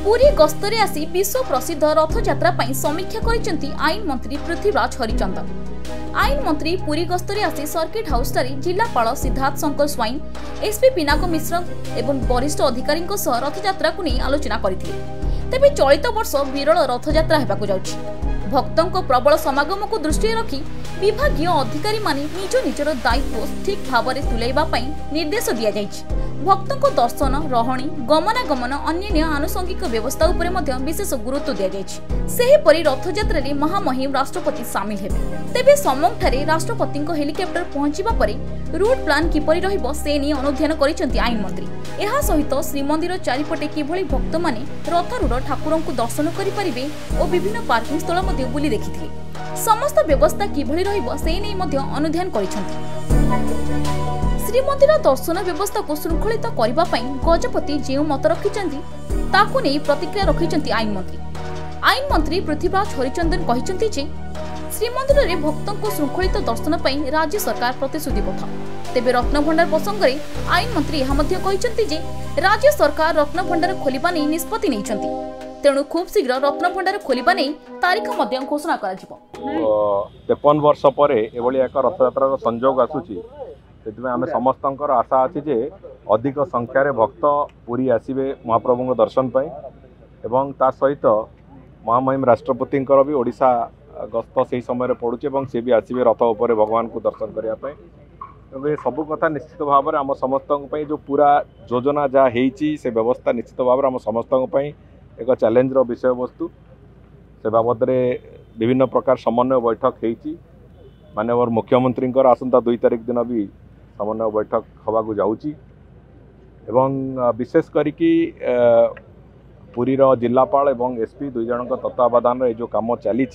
पुरी गस्तरे आसी विश्व प्रसिद्ध रथयात्रा पई समीक्षा करिसेंती आईन मंत्री पृथ्वीराज हरिचंदन। आईन मंत्री पुरी गस्तरे आसी सर्किट हाउस ठारे जिलापाल सिद्धार्थ शंकर स्वाइन, एसपी पिनाक मिश्र एवं वरिष्ठ अधिकारी रथयात्रा को नहीं आलोचना करथिले। तेबे चलित वर्ष विरल रथयात्रा हेबाकु जाउछि। भक्तों प्रबल समागम को दृष्टि रखी विभागीय अधिकारी माने निज निजर दायित्व ठीक भाव में तुलाइबा पई निर्देश दिया जाइछि। भक्तों दर्शन रहणी गमनागमन अन्य आनुषंगिक व्यवस्था उपरे मध्य विशेष गुरुत्व दिया जाइछि। सेहीपरि रथयात्रा रे महामहिम राष्ट्रपति सामिल हेबे। तेबे समंगठारे राष्ट्रपति हेलिकॉप्टर पहुंचीबा परे रूट प्लान किपरि रहिबो से नि अनुध्यान करिसेंती आईन मंत्री। एहा सहित श्रीमंदिर चारिपटे किभଳି भक्त माने रथरूढ़ ठाकुरंकु दर्शन करि परिबे और विभिन्न पार्किंग स्थल मध्ये बुली देखिथिले। समस्त व्यवस्था किभଳି रहिबो से नि मध्य अनुध्यान करिसेंती। श्रीमंदिर दर्शन व्यवस्था को श्रृंखलित करबा पई गजपति जेउ मत रखिचंती ताकू नै प्रतिक्रिया रखिचंती आईन मंत्री। आईन मंत्री पृथ्वीराज हरिचंदन कहिचंती जे श्रीमंदिर रे भक्तों को श्रृंखलित दर्शन पई राज्य सरकार प्रतिश्रुतिबद्ध। तेबे रत्नभंडार प्रसंग रे आईन मंत्री एहा मध्य कहिचंती जे राज्य सरकार रत्नभंडार खोलिबा नै निष्पत्ति नैचंती। तेणु खूब शीघ्र रत्नभंडार खोलिबा नै तारीख मध्य घोषणा करा जिवो। 53 वर्ष परे एभली एक रथयात्रा संयोग आसुची। से आम समस्त आशा अच्छी जे अधिक संख्यार भक्त पुरी आसवे महाप्रभु दर्शन पाई एवं ता सहित महामहिम राष्ट्रपति भी ओडिशा गस्त से समय पड़ुचे सी भी आसवे रथ उपर भगवान को दर्शन करने सबू कथा निश्चित भाव में आम समस्त जो पूरा योजना जहाँ से व्यवस्था निश्चित भाव में आम समस्त एक चैलेंज विषय वस्तु से बाबद विभिन्न प्रकार समन्वय बैठक होती माननीय मुख्यमंत्री आसंता 2 तारिख दिन भी समन्वय बैठक हवा जाऊँगी एवं विशेष करिकी पुरीर जिलापाल एवं एसपी 2 जन तत्वावधान जो काम चली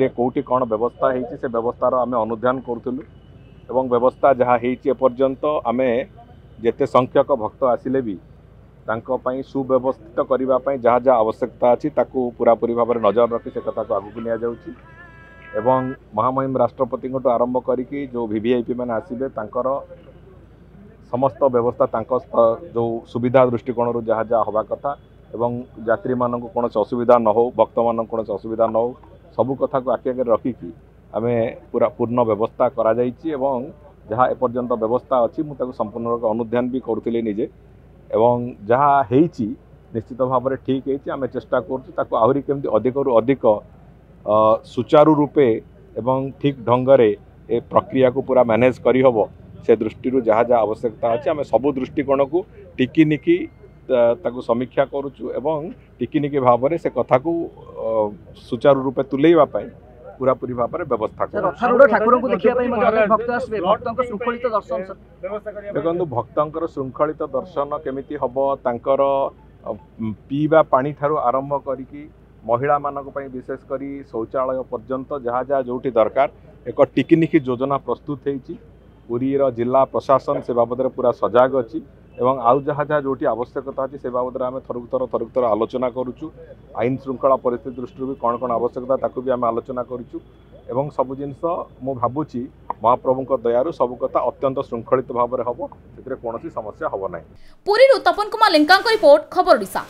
कौटी कौन व्यवस्था होती से व्यवस्थार आम अनुध्यान करूँ एवं व्यवस्था जहाँ एपर्यंत आम जिते संख्यक भक्त आसिले भी तांको सुव्यवस्थित करने जहाँ जहाँ आवश्यकता अच्छी पूरापूरी भाव में नजर रखी से कथा को आगू नि जाऊँगी एवं महामहिम राष्ट्रपति आरंभ करी जो वीवीआईपी मैंने आसबे समस्त व्यवस्था जो सुविधा दृष्टिकोण जहाँ जहाँ हवा कथा एवं यात्री मान कौन असुविधा न हो भक्त मान कौन असुविधा न हो सबू कथा को आखि आगे रखिकी आम पूरा पूर्ण व्यवस्था करा जाइछि एवं जहाँ एपर्यंत व्यवस्था अच्छी मुझे संपूर्ण रूप अनुध्यान भी करुले निजे एवं जहाँ होती निश्चित भाव में ठीक है आम चेष्टा करूँ आहरी केमती अधिक रु अधिक सुचारू रूपे एवं ठीक ढंगरे ए प्रक्रिया को पूरा मैनेज करी हबो से दृष्टि जहाँ जहाँ आवश्यकता अच्छे आम सबू दृष्टिकोण को टिकिनिकी ताकू समीक्षा करुचु एवं टिकिनिकी भाव में से कथा को सुचारू रूपे तुलेइबा पाई पूरा पूरी भाव में व्यवस्था देखो भक्तर श्रृंखलित दर्शन केमिति हबो तांकर पीवा पानी ठारू आरंभ करिकी महिला मानक पई विशेष करी शौचालय पर्यंत जहाँ जहाँ जोटी दरकार एक टिकिनिकी योजना प्रस्तुत होती पुरीर जिला प्रशासन से बाबद पूरा सजग अच्छी एवं आउ जहाँ जहाँ जोटी आवश्यकता अच्छी से बाबद आम थरुक थर आलोचना करुचु आईन श्रृंखला परिस्थिति दृष्टि भी कौन कौन आवश्यकता ताकू भी आम आलोचना करुचु एवं सबु जिनस मु भावुची महाप्रभु दयारु सबु कथा अत्यंत श्रृंखलित भाव में हम से कौन समस्या हम ना। पुरी तपन कुमार लेंका रिपोर्ट खबर ओडिशा।